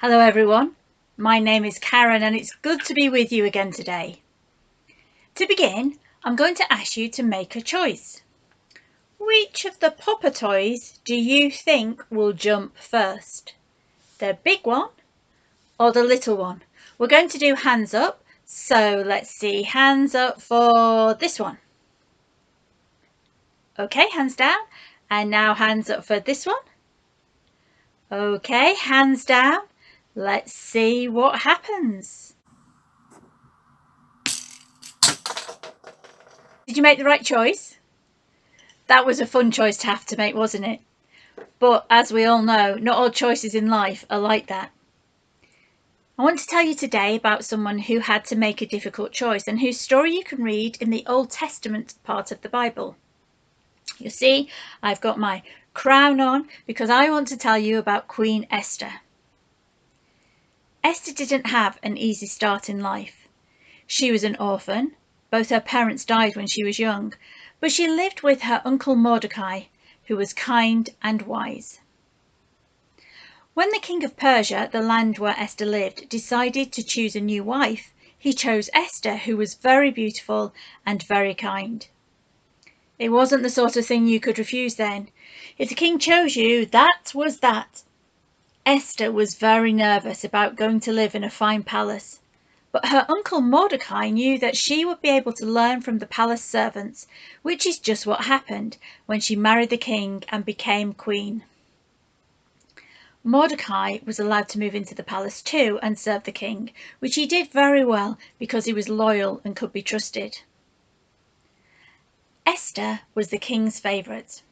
Hello everyone, my name is Karen and it's good to be with you again today. To begin, I'm going to ask you to make a choice. Which of the Popper toys do you think will jump first? The big one or the little one? We're going to do hands up, so let's see, hands up for this one. Okay, hands down, and now hands up for this one. Okay, hands down. Let's see what happens. Did you make the right choice? That was a fun choice to have to make, wasn't it? But as we all know, not all choices in life are like that. I want to tell you today about someone who had to make a difficult choice and whose story you can read in the Old Testament part of the Bible. You see, I've got my crown on because I want to tell you about Queen Esther. Esther didn't have an easy start in life. She was an orphan. Both her parents died when she was young, but she lived with her uncle Mordecai, who was kind and wise. When the king of Persia, the land where Esther lived, decided to choose a new wife, he chose Esther, who was very beautiful and very kind. It wasn't the sort of thing you could refuse then. If the king chose you, that was that. Esther was very nervous about going to live in a fine palace, but her uncle Mordecai knew that she would be able to learn from the palace servants, which is just what happened when she married the king and became queen. Mordecai was allowed to move into the palace too and serve the king, which he did very well because he was loyal and could be trusted. Esther was the king's favourite.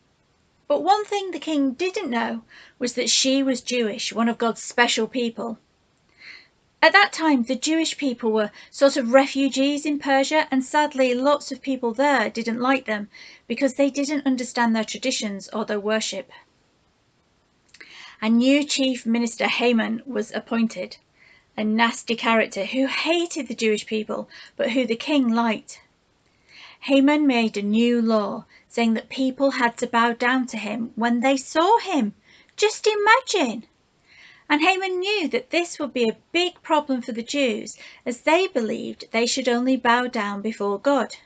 But one thing the king didn't know was that she was Jewish, one of God's special people. At that time, the Jewish people were sort of refugees in Persia, and sadly, lots of people there didn't like them because they didn't understand their traditions or their worship. A new chief minister, Haman, was appointed, a nasty character who hated the Jewish people, but who the king liked. Haman made a new law saying that people had to bow down to him when they saw him. Just imagine! And Haman knew that this would be a big problem for the Jews, as they believed they should only bow down before God.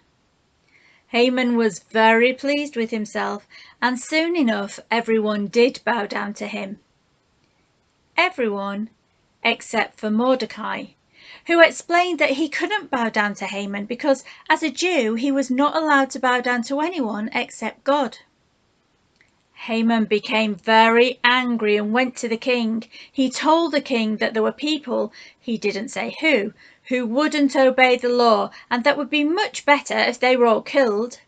Haman was very pleased with himself, and soon enough everyone did bow down to him. Everyone except for Mordecai, who explained that he couldn't bow down to Haman because as a Jew he was not allowed to bow down to anyone except God. Haman became very angry and went to the king. He told the king that there were people, he didn't say who wouldn't obey the law and that would be much better if they were all killed.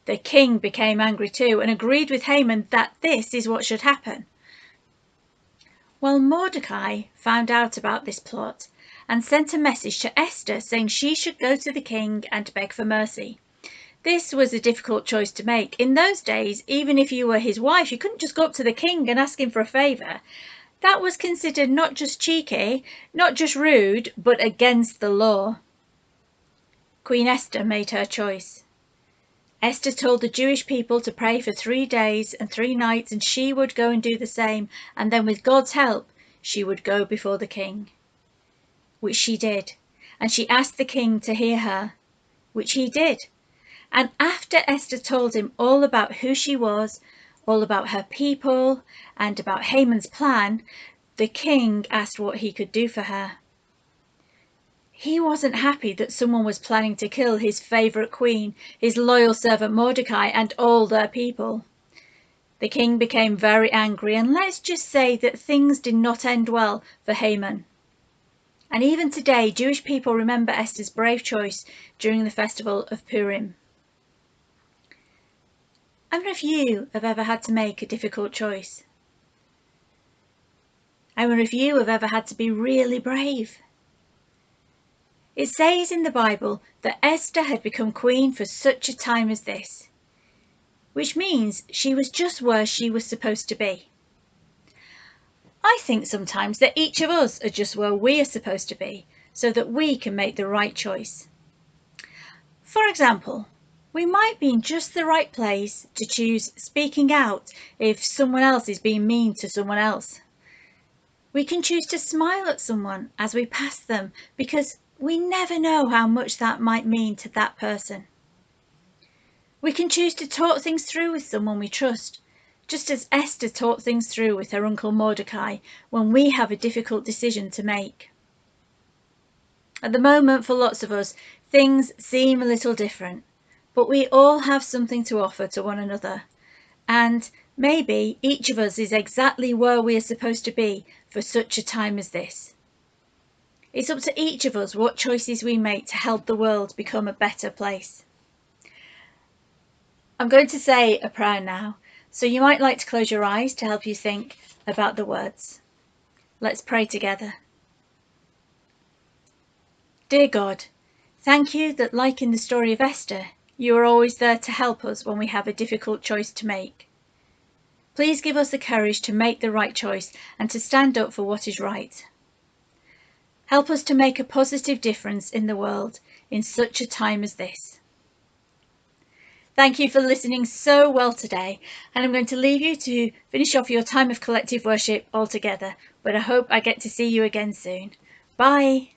The king became angry too and agreed with Haman that this is what should happen. Well, Mordecai found out about this plot and sent a message to Esther saying she should go to the king and beg for mercy. This was a difficult choice to make. In those days, even if you were his wife, you couldn't just go up to the king and ask him for a favour. That was considered not just cheeky, not just rude, but against the law. Queen Esther made her choice. Esther told the Jewish people to pray for 3 days and 3 nights, and she would go and do the same, and then with God's help, she would go before the king. Which she did, and she asked the king to hear her, which he did. And after Esther told him all about who she was, all about her people, and about Haman's plan, the king asked what he could do for her. He wasn't happy that someone was planning to kill his favourite queen, his loyal servant Mordecai, and all their people. The king became very angry, and let's just say that things did not end well for Haman. And even today, Jewish people remember Esther's brave choice during the festival of Purim. I wonder if you have ever had to make a difficult choice. I wonder if you have ever had to be really brave. It says in the Bible that Esther had become queen for such a time as this, which means she was just where she was supposed to be. I think sometimes that each of us are just where we are supposed to be, so that we can make the right choice. For example, we might be in just the right place to choose speaking out if someone else is being mean to someone else. We can choose to smile at someone as we pass them because we never know how much that might mean to that person. We can choose to talk things through with someone we trust, just as Esther talked things through with her uncle Mordecai when we have a difficult decision to make. At the moment, for lots of us, things seem a little different, but we all have something to offer to one another, and maybe each of us is exactly where we are supposed to be for such a time as this. It's up to each of us what choices we make to help the world become a better place. I'm going to say a prayer now, so you might like to close your eyes to help you think about the words. Let's pray together. Dear God, thank you that, like in the story of Esther, you are always there to help us when we have a difficult choice to make. Please give us the courage to make the right choice and to stand up for what is right. Help us to make a positive difference in the world in such a time as this. Thank you for listening so well today, and I'm going to leave you to finish off your time of collective worship altogether, but I hope I get to see you again soon. Bye.